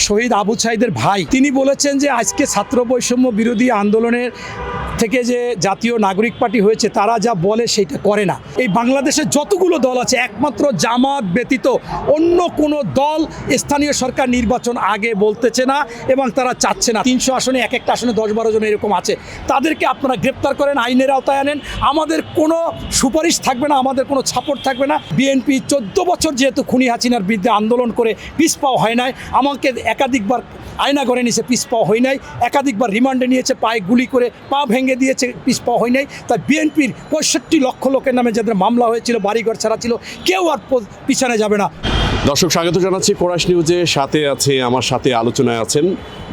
শহীদ আবু সাঈদের ভাই, তিনি বলেছেন যে আজকে ছাত্র বৈষম্য বিরোধী আন্দোলনের থেকে যে জাতীয় নাগরিক পার্টি হয়েছে তারা যা বলে সেটা করে না। এই বাংলাদেশে যতগুলো দল আছে একমাত্র জামাত ব্যতীত অন্য কোনো দল স্থানীয় সরকার নির্বাচন আগে বলতেছে না এবং তারা চাচ্ছে না। 300 আসনে এক একটা আসনে 10-12 জন এরকম আছে, তাদেরকে আপনারা গ্রেপ্তার করেন, আইনের আওতায় আনেন, আমাদের কোনো সুপারিশ থাকবে না, আমাদের কোনো সাপোর্ট থাকবে না। বিএনপি 14 বছর যেহেতু খুনি হাসিনার বিরুদ্ধে আন্দোলন করে পিছ পাওয়া হয় নাই, আমাকে একাধিকবার আয়না করে নিয়েছে, পিছ পাওয়া হয় নাই, একাধিকবার রিমান্ডে নিয়েছে, পায়ে গুলি করে পা ভেঙে দিয়েছে, পিছ পাওয়া হয় নাই। তাই বিএনপির 65 লক্ষ লোকের নামে যাদের মামলা হয়েছিল, বাড়িঘর ছাড়া ছিল, কেউ আর পিছনে যাবে না। দর্শক স্বাগত জানাচ্ছি কোরাস নিউজে। সাথে আছে, আমার সাথে আলোচনায় আছেন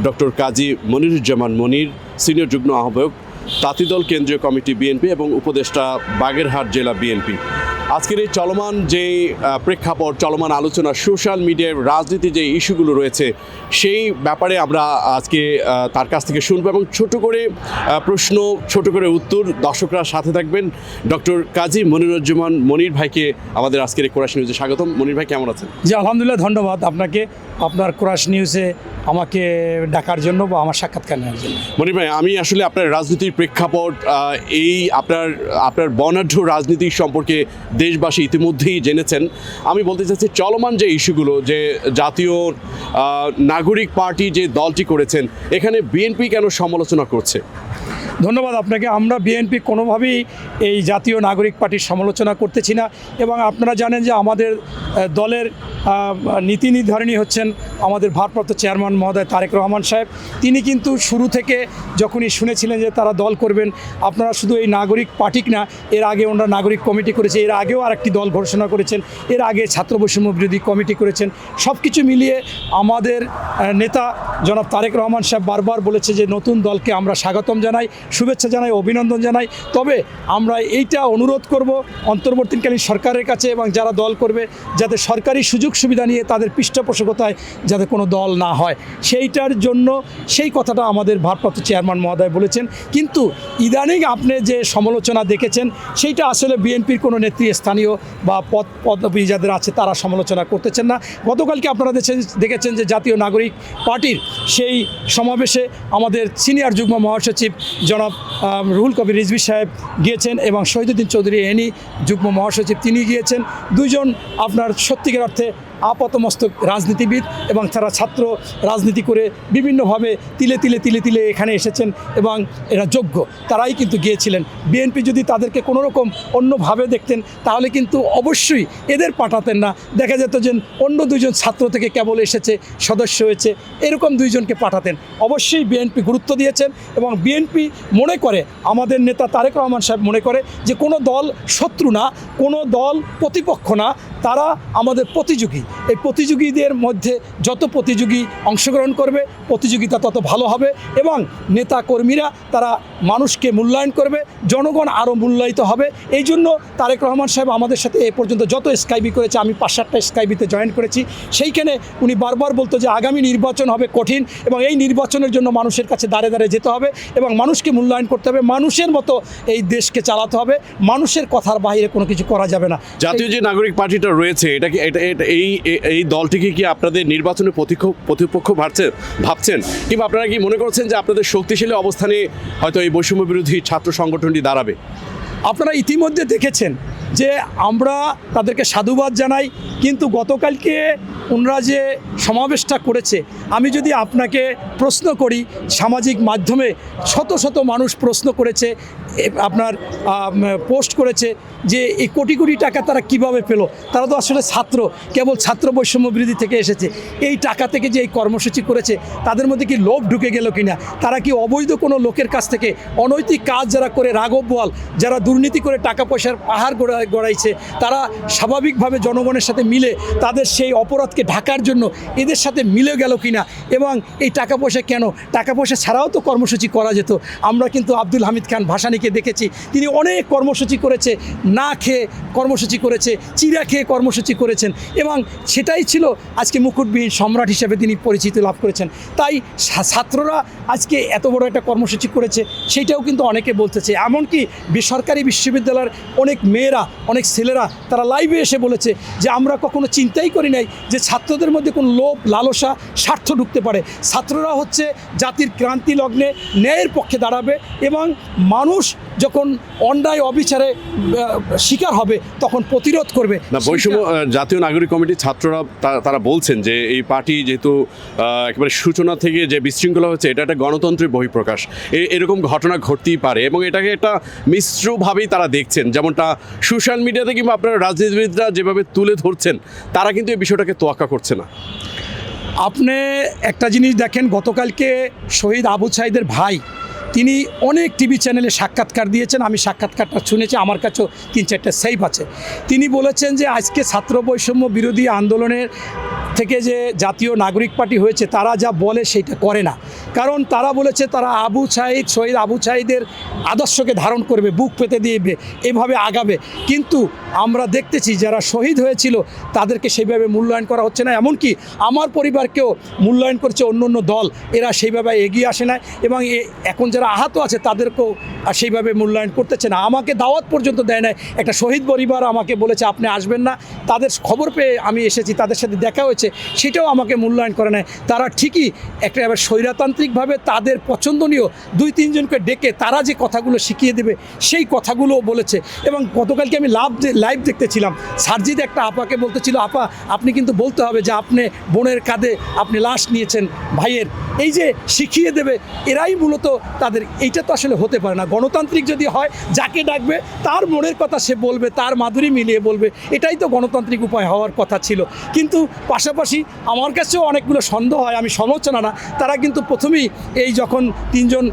ডক্টর কাজী মনিরুজ্জামান মনির, সিনিয়র যুগ্ম আহ্বায়ক, তাঁতিদল কেন্দ্রীয় কমিটি বিএনপি এবং উপদেষ্টা বাগেরহাট জেলা বিএনপি। আজকের এই চলমান যে প্রেক্ষাপট, চলমান আলোচনা, সোশ্যাল মিডিয়ায় রাজনীতি যে ইস্যুগুলো রয়েছে সেই ব্যাপারে আমরা আজকে তার কাছ থেকে শুনবো এবং ছোট করে প্রশ্ন, ছোট করে উত্তর। দর্শকরা সাথে থাকবেন। ডক্টর কাজী মনিরুজ্জামান মনির ভাইকে আমাদের আজকের এই কোরাস নিউজে স্বাগতম। মনির ভাই কেমন আছেন? জি আলহামদুলিল্লাহ, ধন্যবাদ আপনাকে আপনার কোরাস নিউজে আমাকে ডাকার জন্য বা আমার সাক্ষাৎকার নেওয়ার জন্য। মনির ভাই, আমি আসলে আপনার রাজনীতির প্রেক্ষাপট, এই আপনার বর্ণাঢ্য রাজনীতি সম্পর্কে দেশবাসী ইতিমধ্যেই জেনেছেন। আমি বলতে চাচ্ছি চলমান যে ইস্যুগুলো, যে জাতীয় নাগরিক পার্টি যে দলটি করেছেন, এখানে বিএনপি কেন সমালোচনা করছে? ধন্যবাদ আপনাকে। আমরা বিএনপি কোনোভাবেই এই জাতীয় নাগরিক পার্টির সমালোচনা করতেছি না এবং আপনারা জানেন যে আমাদের দলের নীতি নির্ধারণী হচ্ছেন আমাদের ভারপ্রাপ্ত চেয়ারম্যান মহোদয় তারেক রহমান সাহেব। তিনি কিন্তু শুরু থেকে যখনই শুনেছিলেন যে তারা দল করবেন, আপনারা শুধু এই নাগরিক পার্টি না, এর আগে ওনারা নাগরিক কমিটি করেছে, এর আগেও আরেকটি দল ঘোষণা করেছেন, এর আগে ছাত্র বৈষম্য বিরোধী কমিটি করেছেন। সব কিছু মিলিয়ে আমাদের নেতা জনাব তারেক রহমান সাহেব বারবার বলেছে যে নতুন দলকে আমরা স্বাগতম জানাই, শুভেচ্ছা জানাই, অভিনন্দন জানাই। তবে আমরা এইটা অনুরোধ করব অন্তর্বর্তীকালীন সরকারের কাছে এবং যারা দল করবে, যাতে সরকারি সুযোগ সুবিধা নিয়ে তাদের পৃষ্ঠপোষকতায় যাতে কোনো দল না হয়, সেইটার জন্য সেই কথাটা আমাদের ভারপ্রাপ্ত চেয়ারম্যান মহোদয় বলেছেন। কিন্তু ইদানিং আপনি যে সমালোচনা দেখেছেন সেইটা আসলে বিএনপির কোনো নেতৃস্থানীয় বা পদবী যাদের আছে তারা সমালোচনা করতেছেন না। গতকালকে আপনারা দেখেছেন যে জাতীয় নাগরিক পার্টির সেই সমাবেশে আমাদের সিনিয়র যুগ্ম মহাসচিব জনাব রুহুল কবির রিজভী সাহেব গিয়েছেন এবং শহীদুদ্দিন চৌধুরী এনি যুগ্ম মহাসচিব তিনি গিয়েছেন। দুইজন আপনার সত্যিকার অর্থে আপাতমস্তক রাজনীতিবিদ এবং তারা ছাত্র রাজনীতি করে বিভিন্নভাবে তিলে তিলে এখানে এসেছেন এবং এরা যোগ্য, তারাই কিন্তু গিয়েছিলেন। বিএনপি যদি তাদেরকে কোনো রকম অন্যভাবে দেখতেন তাহলে কিন্তু অবশ্যই এদের পাঠাতেন না। দেখা যেত যে অন্য দুইজন ছাত্র থেকে কেবল এসেছে, সদস্য হয়েছে, এরকম দুইজনকে পাঠাতেন। অবশ্যই বিএনপি গুরুত্ব দিয়েছেন এবং বিএনপি মনে করে, আমাদের নেতা তারেক রহমান সাহেব মনে করে যে কোনো দল শত্রু না, কোনো দল প্রতিপক্ষ না, তারা আমাদের প্রতিযোগী। এই প্রতিযোগীদের মধ্যে যত প্রতিযোগী অংশগ্রহণ করবে প্রতিযোগিতা তত ভালো হবে এবং নেতা কর্মীরা তারা মানুষকে মূল্যায়ন করবে, জনগণ আরও মূল্যায়িত হবে। এই জন্য তারেক রহমান সাহেব আমাদের সাথে এ পর্যন্ত যত স্কাইবি করেছে, আমি 5-7টা স্কাইবিতে জয়েন করেছি, সেইখানে উনি বারবার বলতো যে আগামী নির্বাচন হবে কঠিন এবং এই নির্বাচনের জন্য মানুষের কাছে দাঁড়ে যেতে হবে এবং মানুষকে মূল্যায়ন করতে হবে, মানুষের মতো এই দেশকে চালাতে হবে, মানুষের কথার বাইরে কোনো কিছু করা যাবে না। জাতীয় যে নাগরিক পার্টিটা রয়েছে, এটা কি এই দলটিকে কি আপনাদের নির্বাচনে প্রতিপক্ষ ভাবছেন, কিংবা আপনারা কি মনে করছেন যে আপনাদের শক্তিশালী অবস্থানে হয়তো এই বৈষম্য বিরোধী ছাত্র সংগঠনটি দাঁড়াবে? আপনারা ইতিমধ্যে দেখেছেন যে আমরা তাদেরকে সাধুবাদ জানাই, কিন্তু গতকালকে ওনারা যে সমাবেশটা করেছে, আমি যদি আপনাকে প্রশ্ন করি, সামাজিক মাধ্যমে শত মানুষ প্রশ্ন করেছে, আপনার পোস্ট করেছে যে এই কোটি টাকা তারা কিভাবে পেল। তারা তো আসলে ছাত্র, কেবল ছাত্র বৈষম্য বিরোধী থেকে এসেছে। এই টাকা থেকে যে এই কর্মসূচি করেছে তাদের মধ্যে কি লোভ ঢুকে গেল কিনা, তারা কি অবৈধ কোনো লোকের কাছ থেকে অনৈতিক কাজ যারা করে, রাঘব বোয়াল যারা দুর্নীতি করে টাকা পয়সার পাহাড় গড়াইছে, তারা স্বাভাবিকভাবে জনগণের সাথে মিলে তাদের সেই অপরাধকে ঢাকার জন্য এদের সাথে মিলে গেল কিনা, এবং এই টাকা পয়সা কেন, টাকা পয়সা ছাড়াও তো কর্মসূচি করা যেত। আমরা কিন্তু আব্দুল হামিদ খান ভাসানীকে দেখেছি, তিনি অনেক কর্মসূচি করেছে, না খেয়ে কর্মসূচি করেছে, চিরা খেয়ে কর্মসূচি করেছেন এবং সেটাই ছিল আজকে মুকুটবিহীন সম্রাট হিসেবে তিনি পরিচিতি লাভ করেছেন। তাই ছাত্ররা আজকে এত বড় একটা কর্মসূচি করেছে সেইটাও কিন্তু অনেকে বলতেছে। এমনকি বেসরকারি বিশ্ববিদ্যালয়ের অনেক মেয়েরা অনেক ছেলেরা তারা লাইভে এসে বলেছে যে আমরা কখনো চিন্তাই করি নাই যে ছাত্রদের মধ্যে কোনো লোভ লালসা স্বার্থ ঢুকতে পারে। ছাত্ররা হচ্ছে জাতির ক্রান্তি লগ্নে ন্যায়ের পক্ষে দাঁড়াবে এবং মানুষ যখন অন্যায় অবিচারে শিকার হবে তখন প্রতিরোধ করবে। না, বৈষম্য জাতীয় নাগরিক কমিটির ছাত্ররা তারা বলছেন যে এই পার্টি যেহেতু একেবারে সূচনা থেকে যে বিশৃঙ্খলা হচ্ছে, এটা একটা গণতন্ত্রের বহিঃপ্রকাশ, এরকম ঘটনা ঘটতেই পারে এবং এটাকে একটা মিশ্রভাবেই তারা দেখছেন। যেমনটা সোশ্যাল মিডিয়াতে কিংবা আপনারা রাজনীতিবিদরা যেভাবে তুলে ধরছেন, তারা কিন্তু এই বিষয়টাকে তোয়াক্কা করছে না। আপনি একটা জিনিস দেখেন, গতকালকে শহীদ আবু সাঈদের ভাই তিনি অনেক টিভি চ্যানেলে সাক্ষাৎকার দিয়েছেন, আমি সাক্ষাৎকারটা শুনেছি, আমার কাছেও 3-4টা সেভ আছে। তিনি বলেছেন যে আজকে ছাত্র বৈষম্য বিরোধী আন্দোলনের থেকে যে জাতীয় নাগরিক পার্টি হয়েছে তারা যা বলে সেটা করে না, কারণ তারা বলেছে তারা শহীদ আবু সাঈদের আদর্শকে ধারণ করবে, বুক পেতে দিবে, এভাবে আগাবে। কিন্তু আমরা দেখতেছি যারা শহীদ হয়েছিল তাদেরকে সেইভাবে মূল্যায়ন করা হচ্ছে না, এমনকি আমার পরিবারকেও মূল্যায়ন করছে অন্য দল, এরা সেইভাবে এগিয়ে আসে না এবং এখন যারা আহত আছে তাদেরকেও সেইভাবে মূল্যায়ন করতেছে না। আমাকে দাওয়াত পর্যন্ত দেয় না। একটা শহীদ পরিবার আমাকে বলেছে আপনি আসবেন না, তাদের খবর পেয়ে আমি এসেছি, তাদের সাথে দেখা হয়েছে, সেটাও আমাকে মূল্যায়ন করে নেয়। তারা ঠিকই একটা এবার স্বৈরতান্ত্রিকভাবে তাদের পছন্দনীয় 2-3 জনকে ডেকে তারা যে কথাগুলো শিখিয়ে দেবে সেই কথাগুলোও বলেছে। এবং গতকালকে আমি লাইভ দেখতেছিলাম, সার্জিদ একটা আপাকে বলতেছিল, আপা আপনি কিন্তু বলতে হবে যে আপনি বোনের কাঁধে আপনি লাশ নিয়েছেন ভাইয়ের, এই যে শিখিয়ে দেবে, এরাই মূলত তাদের। এইটা তো আসলে হতে পারে না। গণতান্ত্রিক যদি হয় যাকে ডাকবে তার মনের কথা সে বলবে, তার মাধুরী মিলিয়ে বলবে, এটাই তো গণতান্ত্রিক উপায় হওয়ার কথা ছিল। কিন্তু পাশাপাশি আমার কাছেও অনেকগুলো সন্দেহ হয়, আমি সমালোচনা না, তারা কিন্তু প্রথমেই এই যখন 3 জন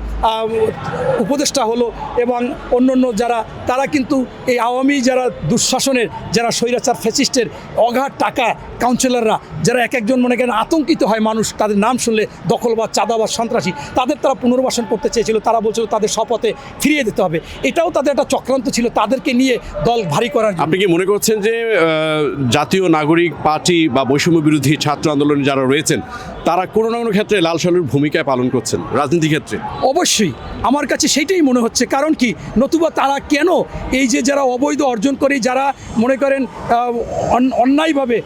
উপদেষ্টা হলো এবং অন্য যারা, তারা কিন্তু এই আওয়ামী যারা দুঃশাসনের, যারা স্বৈরাচার ফ্যাসিস্টের অগাধ টাকা কাউন্সিলররা, যারা এক একজন মনে করেন আতঙ্কিত হয় মানুষ তাদের নাম শুনলে, দখলবাদ চাঁদাবাদ সন্ত্রাসী, তাদের তারা পুনর্বাসন করতে চেয়েছিল। তারা বলছিল তাদের শপথে ফিরিয়ে দিতে হবে, এটাও তাদের একটা চক্রান্ত ছিল তাদেরকে নিয়ে দল ভারী করার। আপনি কি মনে করছেন যে জাতীয় নাগরিক পার্টি বা বৈষম্য বিরোধী ছাত্র আন্দোলনে যারা রয়েছেন তারা কোনো না কোনো ক্ষেত্রে লাল সালুর ভূমিকায় পালন করছেন রাজনীতি ক্ষেত্রে? অবশ্যই আমার কাছে সেইটাই মনে হচ্ছে। কারণ কি, নতুবা তারা কেন এই যে যারা অবৈধ অর্জন করে, যারা মনে করেন অন্যায়ভাবে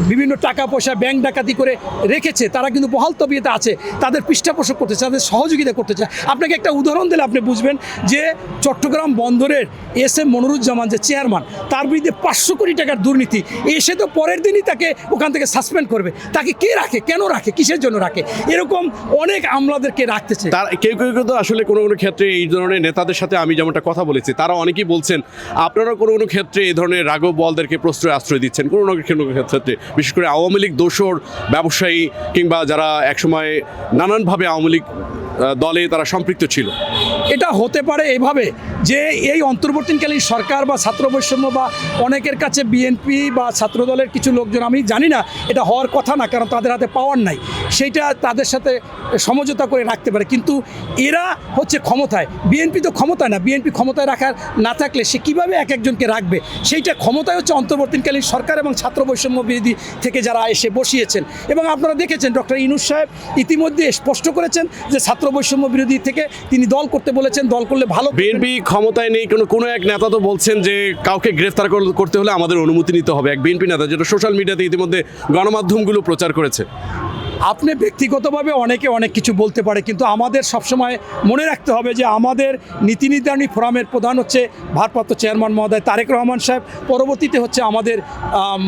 বিভিন্ন টাকা পয়সা ব্যাংক ডাকাতি করে রেখেছে, তারা কিন্তু বহাল তবিয়তে আছে, তাদের পৃষ্ঠপোষক করতেছে, তাদের সহযোগিতা করতে চায়। আপনাকে একটা উদাহরণ দিলে আপনি বুঝবেন যে চট্টগ্রাম বন্দরের SM মনিরুজ্জামান যে চেয়ারম্যান, তার বিরুদ্ধে 500 কোটি টাকার দুর্নীতি, এসে তো পরের দিনই তাকে ওখান থেকে সাসপেন্ড করবে। তাকে কে রাখে, কেন রাখে, কিসের জন্য রাখে? এরকম অনেক আমলাদেরকে রাখতেছে। তার কেউ তো আসলে কোনো ক্ষেত্রে এই ধরনের নেতাদের সাথে আমি যেমনটা কথা বলেছি, তারা অনেকেই বলছেন আপনারা কোনো ক্ষেত্রে এই ধরনের রাঘব বোয়ালদেরকে আশ্রয় দিচ্ছেন কোনো ক্ষেত্রে, বিশেষ করে আওয়ামী লীগ দোসর ব্যবসায়ী কিংবা যারা একসময় নানানভাবে আওয়ামী লীগ দলে তারা সম্পৃক্ত ছিল। এটা হতে পারে এভাবে যে এই অন্তর্বর্তীকালীন সরকার বা ছাত্র বৈষম্য বা অনেকের কাছে বিএনপি বা ছাত্রদলের কিছু লোকজন, আমি জানি না, এটা হওয়ার কথা না, কারণ তাদের হাতে পাওয়ার নাই, সেইটা তাদের সাথে সমঝোতা করে রাখতে পারে। কিন্তু এরা হচ্ছে ক্ষমতায়, বিএনপি তো ক্ষমতায় না, বিএনপি ক্ষমতায় রাখার না থাকলে সে কীভাবে এক একজনকে রাখবে, সেইটা ক্ষমতায় হচ্ছে অন্তর্বর্তীকালীন সরকার এবং ছাত্র বৈষম্য বিরোধী থেকে যারা এসে বসিয়েছেন। এবং আপনারা দেখেছেন ডক্টর ইউনূস সাহেব ইতিমধ্যে স্পষ্ট করেছেন যে ছাত্র বৈষম্য বিরোধী থেকে তিনি দল করতে বলেছেন, দল করলে ভালো। বিএনপি ক্ষমতায় নেই, কোনো এক নেতা তো বলছেন যে কাউকে গ্রেফতার করতে হলে আমাদের অনুমতি নিতে হবে, এক বিএনপি নেতা, যেটা সোশ্যাল মিডিয়াতে ইতিমধ্যে গণমাধ্যমগুলো প্রচার করেছে। আপনি ব্যক্তিগতভাবে অনেকে অনেক কিছু বলতে পারে, কিন্তু আমাদের সবসময় মনে রাখতে হবে যে আমাদের নীতি নির্ধারণী ফোরামের প্রধান হচ্ছে ভারপ্রাপ্ত চেয়ারম্যান মহোদয় তারেক রহমান সাহেব, পরবর্তীতে হচ্ছে আমাদের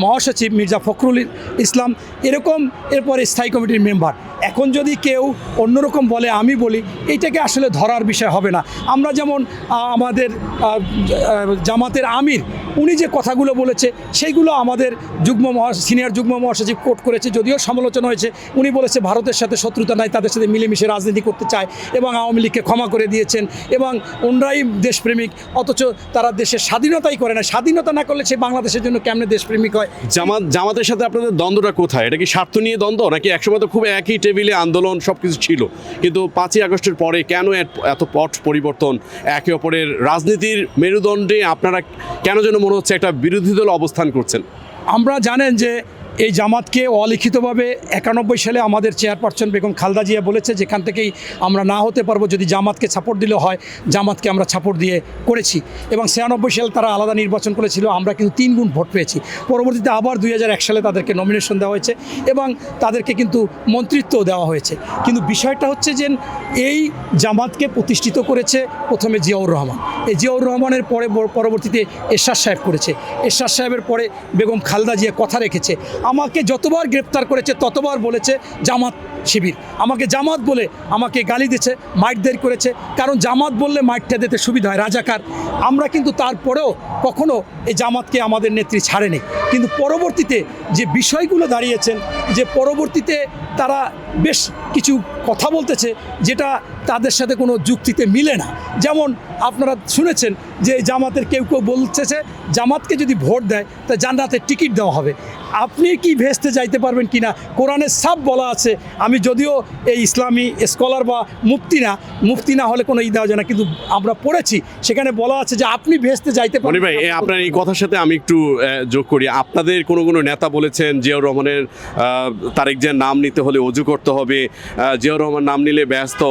মহাসচিব মির্জা ফখরুল ইসলাম, এরকম এরপরে স্থায়ী কমিটির মেম্বার। এখন যদি কেউ অন্যরকম বলে, আমি বলি এইটাকে আসলে ধরার বিষয় হবে না। আমরা যেমন আমাদের জামাতের আমির, উনি যে কথাগুলো বলেছে সেইগুলো আমাদের সিনিয়র যুগ্ম মহাসচিব কোট করেছে, যদিও সমালোচনা হয়েছে। উনি বলেছে ভারতের সাথে শত্রুতা নাই, তাদের সাথে মিলেমিশে রাজনীতি করতে চায় এবং আওয়ামী লীগকে ক্ষমা করে দিয়েছেন এবং ওনরাই দেশপ্রেমিক, অথচ তারা দেশের স্বাধীনতাই করে না। স্বাধীনতা না করলে সে বাংলাদেশের জন্য কেমনে দেশপ্রেমিক হয়? জামাতের সাথে আপনাদের দ্বন্দ্বটা কোথায়? এটা কি স্বার্থ নিয়ে দ্বন্দ্ব, নাকি একসময় তো খুব একই টেবিলে আন্দোলন সব কিছু ছিল, কিন্তু 5ই আগস্টের পরে কেন এত পট পরিবর্তন? একে অপরের রাজনীতির মেরুদণ্ডে আপনারা কেন যেন মনে হচ্ছে একটা বিরোধী দল অবস্থান করছেন। আমরা জানেন যে এই জামাতকে অলিখিতভাবে 91 সালে আমাদের চেয়ারপারসন বেগম খালেদা জিয়া বলেছে, যেখান থেকেই আমরা না হতে পারবো যদি জামাতকে সাপোর্ট দিলে হয়, জামাতকে আমরা সাপোর্ট দিয়ে করেছি। এবং 96 সালে তারা আলাদা নির্বাচন করেছিল, আমরা কিন্তু 3 গুণ ভোট পেয়েছি। পরবর্তীতে আবার 2001 সালে তাদেরকে নমিনেশন দেওয়া হয়েছে এবং তাদেরকে কিন্তু মন্ত্রিত্বও দেওয়া হয়েছে। কিন্তু বিষয়টা হচ্ছে যে এই জামাতকে প্রতিষ্ঠিত করেছে প্রথমে জিয়াউর রহমান। এই জিয়াউর রহমানের পরে পরবর্তীতে এরশাদ সাহেব করেছে। এরশাদ সাহেবের পরে বেগম খালেদা জিয়া কথা রেখেছে। আমাকে যতবার গ্রেপ্তার করেছে ততবার বলেছে জামাত শিবির, আমাকে জামাত বলে আমাকে গালি দিয়েছে, মাইটদের করেছে। কারণ জামাত বললে মাইটটা দিতে সুবিধা হয়, রাজাকার। আমরা কিন্তু তারপরেও কখনো এই জামাতকে আমাদের নেত্রী ছাড়েনি। কিন্তু পরবর্তীতে যে বিষয়গুলো দাঁড়িয়েছেন, যে পরবর্তীতে তারা বেশ কিছু কথা বলতেছে যেটা তাদের সাথে কোনো যুক্তিতে মিলে না। যেমন আপনারা শুনেছেন যে জামাতের কেউ কেউ বলছে জামাতকে যদি ভোট দেয় তা জান্নাতের টিকিট দেওয়া হবে। আপনি কি ভেস্তে যাইতে পারবেন কি না? কোরআনে সাফ বলা আছে। আমি যদিও এই ইসলামী স্কলার বা মুফতি না হলে কোনো দেওয়া যায় না, কিন্তু আমরা পড়েছি, সেখানে বলা আছে যে আপনি ভেস্তে যাইতে পারবেন। মনির ভাই, আপনার এই কথার সাথে আমি একটু যোগ করি। আপনাদের কোনো নেতা বলেছেন জিয়াউর রহমানের তারেক জিয়ার নাম নিতে হলে অজু করতে হবে, জিয়াউর রহমান নাম নিলে ব্যস্ত,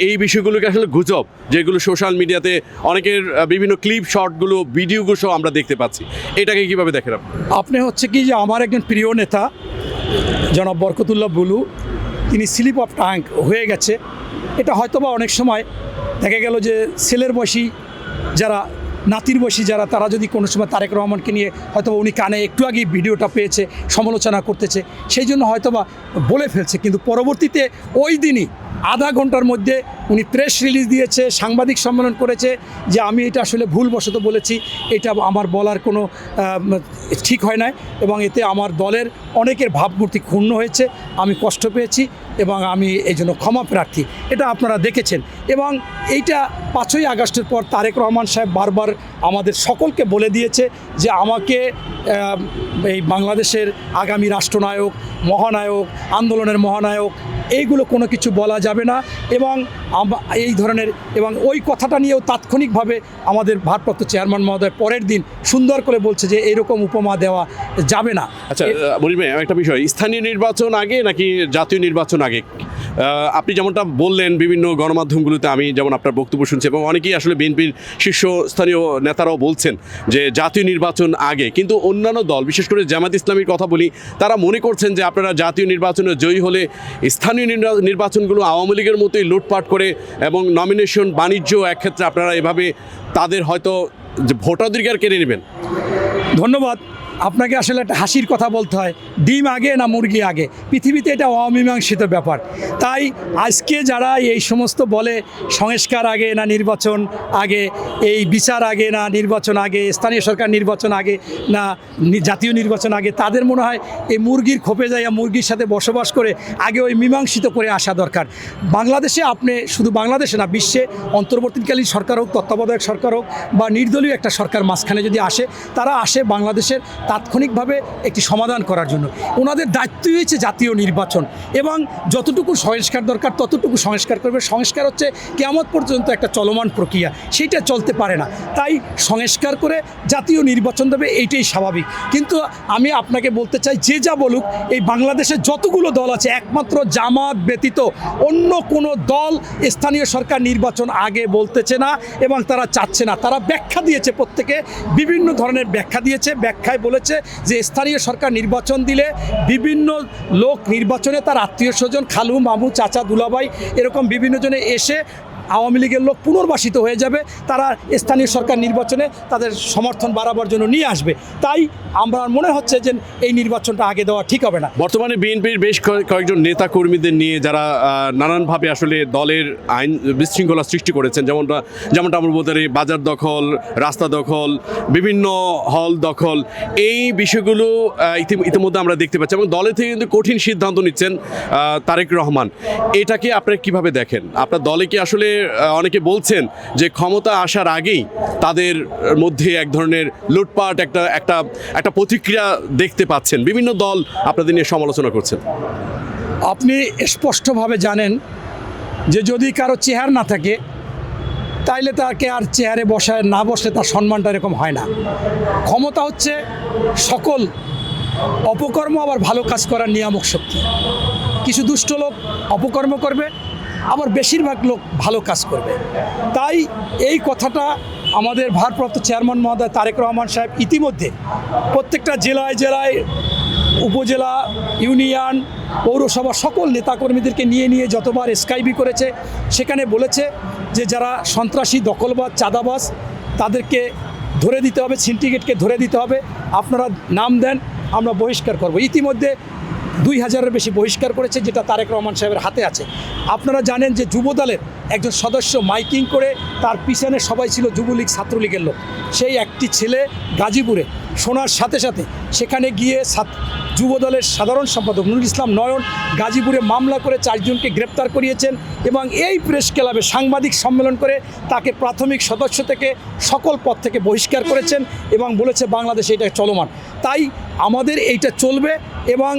এই বিষয়গুলোকে আসলে গুজব, যেগুলো সোশ্যাল মিডিয়াতে অনেকের বিভিন্ন ক্লিপ, শর্টগুলো, ভিডিওগুলো সহ আমরা দেখতে পাচ্ছি। এটাকে কিভাবে দেখেন আপনি হচ্ছে কি যে আমার একজন প্রিয় নেতা জনাব বরকতুল্লাহ বুলু, তিনি স্লিপ অফ টাং হয়ে গেছে। এটা হয়তোবা অনেক সময় দেখা গেল যে ছেলের বয়সী যারা, নাতির বয়সী যারা, তারা যদি কোনো সময় তারেক রহমানকে নিয়ে হয়তোবা উনি কানে একটু আগেই ভিডিওটা পেয়েছে, সমালোচনা করতেছে, সেই জন্য হয়তোবা বলে ফেলছে। কিন্তু পরবর্তীতে ওই দিনই আধা ঘন্টার মধ্যে উনি প্রেস রিলিজ দিয়েছে, সাংবাদিক সম্মেলন করেছে যে আমি এটা আসলে ভুলবশত বলেছি, এটা আমার বলার কোনো ঠিক হয় নাই এবং এতে আমার দলের অনেকের ভাবমূর্তি ক্ষুণ্ণ হয়েছে, আমি কষ্ট পেয়েছি এবং আমি এই জন্য ক্ষমা প্রার্থী। এটা আপনারা দেখেছেন। এবং এইটা 5ই আগস্টের পর তারেক রহমান সাহেব বারবার আমাদের সকলকে বলে দিয়েছে যে আমাকে এই বাংলাদেশের আগামী রাষ্ট্রনায়ক, মহানায়ক, আন্দোলনের মহানায়ক, এইগুলো কোনো কিছু বলা যাবে না। এবং এই ধরনের, এবং ওই কথাটা নিয়েও তাৎক্ষণিকভাবে আমাদের ভারপ্রাপ্ত চেয়ারম্যান মহোদয় পরের দিন সুন্দর করে বলছে যে এইরকম উপমা দেওয়া যাবে না। আচ্ছা মনির ভাই, একটা বিষয়, স্থানীয় নির্বাচন আগে নাকি জাতীয় নির্বাচন আগে? আপনি যেমনটা বললেন বিভিন্ন গণমাধ্যমগুলোতে আমি যেমন আপনার বক্তব্য শুনছি, এবং অনেকেই আসলে বিএনপির শীর্ষস্থানীয় নেতারাও বলছেন যে জাতীয় নির্বাচন আগে। কিন্তু অন্যান্য দল, বিশেষ করে জামাত ইসলামীর কথা বলি, তারা মনে করছেন যে আপনারা জাতীয় নির্বাচনে জয়ী হলে স্থানীয় নির্বাচনগুলো আওয়ামী লীগের মতোই লুটপাট করে এবং নমিনেশন বাণিজ্য একক্ষেত্রে আপনারা এভাবে তাদের হয়তো ভোটাধিকার কেড়ে নেবেন। ধন্যবাদ। আপনাকে আসলে একটা হাসির কথা বলতে হয়, ডিম আগে না মুরগি আগে? পৃথিবীতে এটা অমীমাংসিত ব্যাপার। তাই আজকে যারা এই সমস্ত বলে সংস্কার আগে না নির্বাচন আগে, এই বিচার আগে না নির্বাচন আগে, স্থানীয় সরকার নির্বাচন আগে না জাতীয় নির্বাচন আগে, তাদের মনে হয় এই মুরগির খোপে যাইয়া মুরগির সাথে বসবাস করে আগে ওই মীমাংসিত করে আসা দরকার। বাংলাদেশে আপনি শুধু বাংলাদেশে না, বিশ্বে অন্তর্বর্তীকালীন সরকার হোক, তত্ত্বাবধায়ক সরকার হোক বা নির্দলীয় একটা সরকার মাঝখানে যদি আসে, তারা আসে বাংলাদেশের তাৎক্ষণিকভাবে একটি সমাধান করার জন্য। ওনাদের দায়িত্বই হচ্ছে জাতীয় নির্বাচন এবং যতটুকু সংস্কার দরকার ততটুকু সংস্কার করবে। সংস্কার হচ্ছে কিয়ামত পর্যন্ত একটা চলমান প্রক্রিয়া, সেইটা চলতে পারে না। তাই সংস্কার করে জাতীয় নির্বাচন দেবে, এইটাই স্বাভাবিক। কিন্তু আমি আপনাকে বলতে চাই, যে যা বলুক, এই বাংলাদেশে যতগুলো দল আছে একমাত্র জামাত ব্যতীত অন্য কোনো দল স্থানীয় সরকার নির্বাচন আগে বলতেছে না এবং তারা চাচ্ছে না। তারা ব্যাখ্যা দিয়েছে, প্রত্যেকে বিভিন্ন ধরনের ব্যাখ্যা দিয়েছে। ব্যাখ্যায় বলেছে যে স্থানীয় সরকার নির্বাচন দিলে বিভিন্ন লোক নির্বাচনে তার আত্মীয় স্বজন, খালু, মামু, চাচা, দুলাভাই, এরকম বিভিন্ন জনে এসে আওয়ামী লীগের লোক পুনর্বাসিত হয়ে যাবে, তারা স্থানীয় সরকার নির্বাচনে তাদের সমর্থন বাড়াবার জন্য নিয়ে আসবে। তাই আমার মনে হচ্ছে যে এই নির্বাচনটা আগে দেওয়া ঠিক হবে না। বর্তমানে বিএনপির বেশ কয়েকজন নেতা কর্মীদের নিয়ে যারা নানানভাবে আসলে দলের আইন বিশৃঙ্খলা সৃষ্টি করেছেন, যেমনটা আমরা বলতে পারি বাজার দখল, রাস্তা দখল, বিভিন্ন হল দখল, এই বিষয়গুলো ইতিমধ্যে আমরা দেখতে পাচ্ছি এবং দলের থেকে কিন্তু কঠিন সিদ্ধান্ত নিচ্ছেন তারেক রহমান। এটাকে আপনারা কিভাবে দেখেন? আপনার দলে কি আসলে অনেকে বলছেন যে ক্ষমতা আসার আগেই তাদের মধ্যে এক ধরনের লুটপাট একটা প্রতিক্রিয়া দেখতে পাচ্ছেন? বিভিন্ন দল আপনাদের নিয়ে সমালোচনা করছেন। আপনি স্পষ্টভাবে জানেন যে যদি কারো চেহারা না থাকে তাইলে তাকে আর চেয়ারে বসায় না বসলে তার সম্মানটা এরকম হয় না। ক্ষমতা হচ্ছে সকল অপকর্ম আবার ভালো কাজ করার নিয়ামক শক্তি। কিছু দুষ্ট লোক অপকর্ম করবে, আবার বেশিরভাগ লোক ভালো কাজ করবে। তাই এই কথাটা আমাদের ভারপ্রাপ্ত চেয়ারম্যান মহোদয় তারেক রহমান সাহেব ইতিমধ্যে প্রত্যেকটা জেলায় জেলায়, উপজেলা, ইউনিয়ন, পৌরসভা সকল নেতাকর্মীদেরকে নিয়ে যতবার স্কাইবি করেছে, সেখানে বলেছে যে যারা সন্ত্রাসী, দখলবাজ, চাঁদাবাজ তাদেরকে ধরে দিতে হবে, সিন্ডিকেটকে ধরে দিতে হবে, আপনারা নাম দেন, আমরা বহিষ্কার করব। ইতিমধ্যে 2000-এর বেশি বহিষ্কার করেছে, যেটা তারেক রহমান সাহেবের হাতে আছে। আপনারা জানেন যে যুবদলের একজন সদস্য মাইকিং করে, তার পিছনে সবাই ছিল যুবলীগ, ছাত্রলীগের লোক। সেই একটি ছেলে গাজীপুরে শোনার সাথে সাথে সেখানে গিয়ে যুবদলের সাধারণ সম্পাদক নুরুল ইসলাম নয়ন গাজীপুরে মামলা করে 4 জনকে গ্রেপ্তার করিয়েছেন এবং এই প্রেস ক্লাবে সাংবাদিক সম্মেলন করে তাকে প্রাথমিক সদস্য থেকে সকল পদ থেকে বহিষ্কার করেছেন এবং বলেছে বাংলাদেশে এটা চলমান। তাই আমাদের এইটা চলবে এবং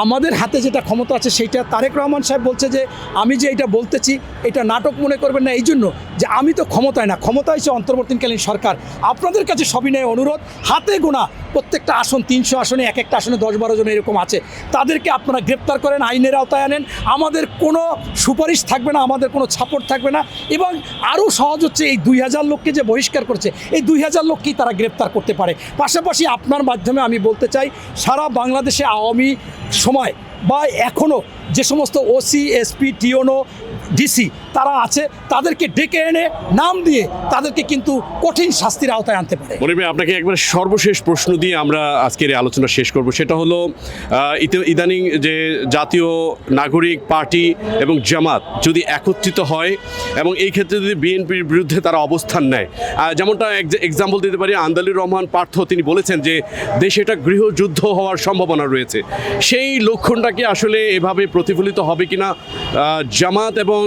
আমাদের হাতে যেটা ক্ষমতা আছে সেইটা তারেক রহমান সাহেব বলছে যে আমি যে এটা বলতেছি এটা নাটক মনে করবেন না, এই জন্য যে আমি তো ক্ষমতায় না, ক্ষমতায় হচ্ছে অন্তর্বর্তীকালীন সরকার। আপনাদের কাছে সবিনয় অনুরোধ, হাতে গোনা প্রত্যেকটা আসন, 300 আসনে এক একটা আসনে 10-12 জন এরকম আছে, তাদেরকে আপনারা গ্রেপ্তার করেন, আইনের আওতায় আনেন। আমাদের কোনো সুপারিশ থাকবে না, আমাদের কোনো ছাপড় থাকবে না। এবং আরও সহজ হচ্ছে এই 2000 লোককে যে বহিষ্কার করছে, এই 2000 লোককেই তারা গ্রেপ্তার করতে পারে। পাশাপাশি আপনার মাধ্যমে আমি বলতে চাই, সারা বাংলাদেশে আওয়ামী সময় বা এখনও যে সমস্ত ওসি, এসপি, টিওনো, ডিসি তারা আছে, তাদেরকে ডেকে এনে নাম দিয়ে তাদেরকে কিন্তু কঠিন শাস্তির আওতায় আনতে পারে। মনির ভাই, আপনাকে একবার সর্বশেষ প্রশ্ন দিয়ে আমরা আজকের এই আলোচনা শেষ করব। সেটা হলো ইদানিং যে জাতীয় নাগরিক পার্টি এবং জামাত যদি একত্রিত হয় এবং এই ক্ষেত্রে যদি বিএনপির বিরুদ্ধে তারা অবস্থান নেয়, যেমনটা এক্সাম্পল দিতে পারি, আন্দালুর রহমান পার্থ তিনি বলেছেন যে দেশে এটা গৃহযুদ্ধ হওয়ার সম্ভাবনা রয়েছে। সেই লক্ষণটা কি আসলে এভাবে প্রতিফলিত হবে কিনা? জামাত এবং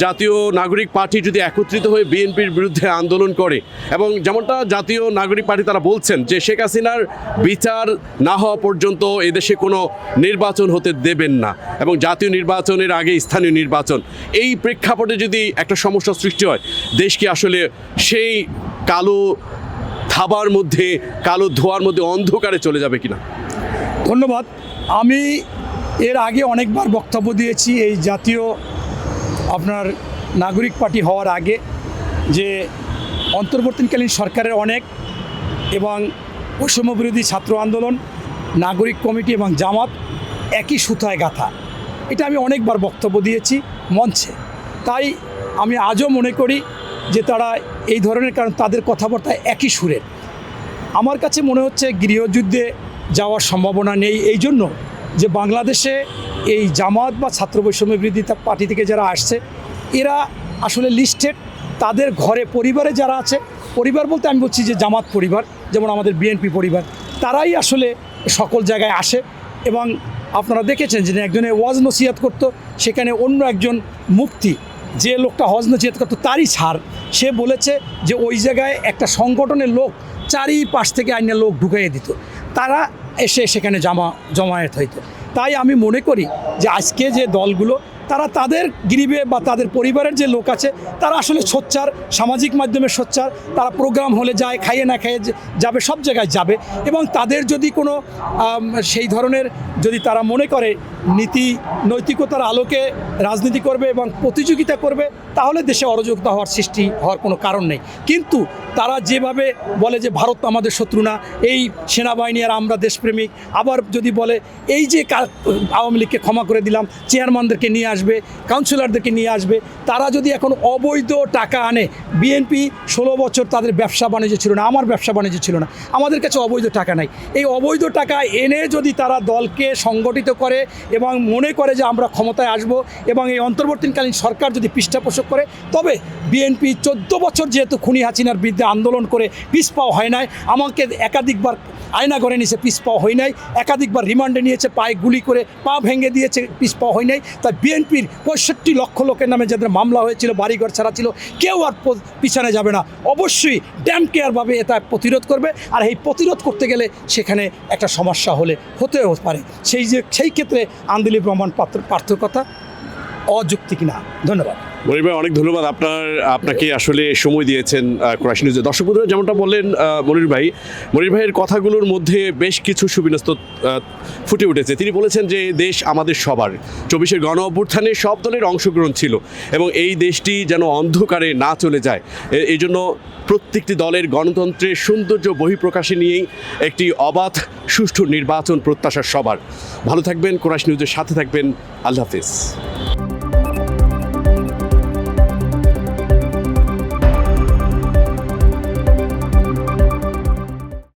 জাতীয় নাগরিক পার্টি যদি একত্রিত হয়ে বিএনপির বিরুদ্ধে আন্দোলন করে, এবং যেমনটা জাতীয় নাগরিক পার্টি তারা বলছেন যে শেখ হাসিনার বিচার না হওয়া পর্যন্ত এদেশে কোনো নির্বাচন হতে দেবেন না এবং জাতীয় নির্বাচনের আগে স্থানীয় নির্বাচন, এই প্রেক্ষাপটে যদি একটা সমস্যা সৃষ্টি হয়, দেশ কি আসলে সেই কালো থাবার মধ্যে, কালো ধোঁয়ার মধ্যে অন্ধকারে চলে যাবে কিনা? ধন্যবাদ। আমি এর আগে অনেকবার বক্তব্য দিয়েছি এই জাতীয় আপনার নাগরিক পার্টি হওয়ার আগে, যে অন্তর্বর্তীকালীন সরকারের অনেক এবং বৈষম্য বিরোধী ছাত্র আন্দোলন, নাগরিক কমিটি এবং জামাত একই সুতায় গাঁথা। এটা আমি অনেকবার বক্তব্য দিয়েছি মঞ্চে। তাই আমি আজও মনে করি যে তারা এই ধরনের, কারণ তাদের কথাবার্তা একই সুরের। আমার কাছে মনে হচ্ছে গৃহযুদ্ধে যাওয়ার সম্ভাবনা নেই, এই জন্য যে বাংলাদেশে এই জামাত বা ছাত্র বৈষম্য বিরোধী পার্টি থেকে যারা আসছে, এরা আসলে লিস্টেড, তাদের ঘরে পরিবারে যারা আছে, পরিবার বলতে আমি বলছি যে জামাত পরিবার, যেমন আমাদের বিএনপি পরিবার, তারাই আসলে সকল জায়গায় আসে। এবং আপনারা দেখেছেন যে একজনে ওয়াজ নসিহত করতো, সেখানে অন্য একজন মুফতি, যে লোকটা হজ নসিহত করতো তারই ছাড়, সে বলেছে যে ওই জায়গায় একটা সংগঠনের লোক চারিপাশ থেকে আইনের লোক ঢুকাইয়ে দিত, তারা এসে সেখানে জমায়েত হইতো। তাই আমি মনে করি যে আজকে যে দলগুলো, তারা তাদের গৃহে বা তাদের পরিবারের যে লোক আছে, তারা আসলে সোচ্চার, সামাজিক মাধ্যমে সোচ্চার, তারা প্রোগ্রাম হলে যায়, খাইয়ে না খাইয়ে যাবে, সব জায়গায় যাবে। এবং তাদের যদি কোনো সেই ধরনের, যদি তারা মনে করে নীতি নৈতিকতার আলোকে রাজনীতি করবে এবং প্রতিযোগিতা করবে, তাহলে দেশে অরাজকতা সৃষ্টি হওয়ার কোনো কারণ নেই। কিন্তু তারা যেভাবে বলে যে ভারত আমাদের শত্রু না, এই সেনাবাহিনী আর আমরা দেশপ্রেমিক, আবার যদি বলে এই যে আওয়ামী লীগকে ক্ষমা করে দিলাম, চেয়ারম্যানদেরকে নিয়ে আসবে, কাউন্সিলরদেরকে নিয়ে আসবে, তারা যদি এখন অবৈধ টাকা আনে, বিএনপি 16 বছর তাদের ব্যবসা বাণিজ্য ছিল না, আমার ব্যবসা বাণিজ্য ছিল না, আমাদের কাছে অবৈধ টাকা নাই। এই অবৈধ টাকা এনে যদি তারা দলকে সংগঠিত করে এবং মনে করে যে আমরা ক্ষমতায় আসব এবং এই অন্তর্বর্তীকালীন সরকার যদি পৃষ্ঠপোষক করে, তবে বিএনপি 14 বছর যেহেতু খুনি হাসিনার বিরুদ্ধে আন্দোলন করে পিছ পাওয়া হয় নাই, আমাকে একাধিকবার আয়না ঘরে নিয়েছে, পিছ পাওয়া হয় নাই, একাধিকবার রিমান্ডে নিয়েছে, পায়ে গুলি করে পা ভেঙে দিয়েছে, পিছ পাওয়া হয় নাই। তাই বিএনপির 65 লক্ষ লোকের নামে যাদের মামলা হয়েছিল, বাড়িঘর ছাড়া ছিল, কেউ আর পিছনে যাবে না, অবশ্যই ড্যাম কেয়ারভাবে এটা প্রতিরোধ করবে। আর এই প্রতিরোধ করতে গেলে সেখানে একটা সমস্যা হতেও পারে, সেই ক্ষেত্রে আন্দোলন প্রমাণ পার্থক্য কথা অযৌক্তিক না। ধন্যবাদ। মনির ভাই অনেক ধন্যবাদ আপনাকে আসলে সময় দিয়েছেন ক্রাশ নিউজে। দর্শক বন্ধুরা যেমনটা বললেন মনির ভাইয়ের কথাগুলোর মধ্যে বেশ কিছু সুবিন্যস্ত ফুটে উঠেছে। তিনি বলেছেন যে দেশ আমাদের সবার, 24-এর গণ অভ্যুত্থানে সব দলের অংশগ্রহণ ছিল এবং এই দেশটি যেন অন্ধকারে না চলে যায়, এই জন্য প্রত্যেকটি দলের গণতন্ত্রের সৌন্দর্য বহিঃপ্রকাশে নিয়েই একটি অবাধ সুষ্ঠু নির্বাচন প্রত্যাশা সবার। ভালো থাকবেন, ক্রাশ নিউজের সাথে থাকবেন। আল্লাহ হাফিজ।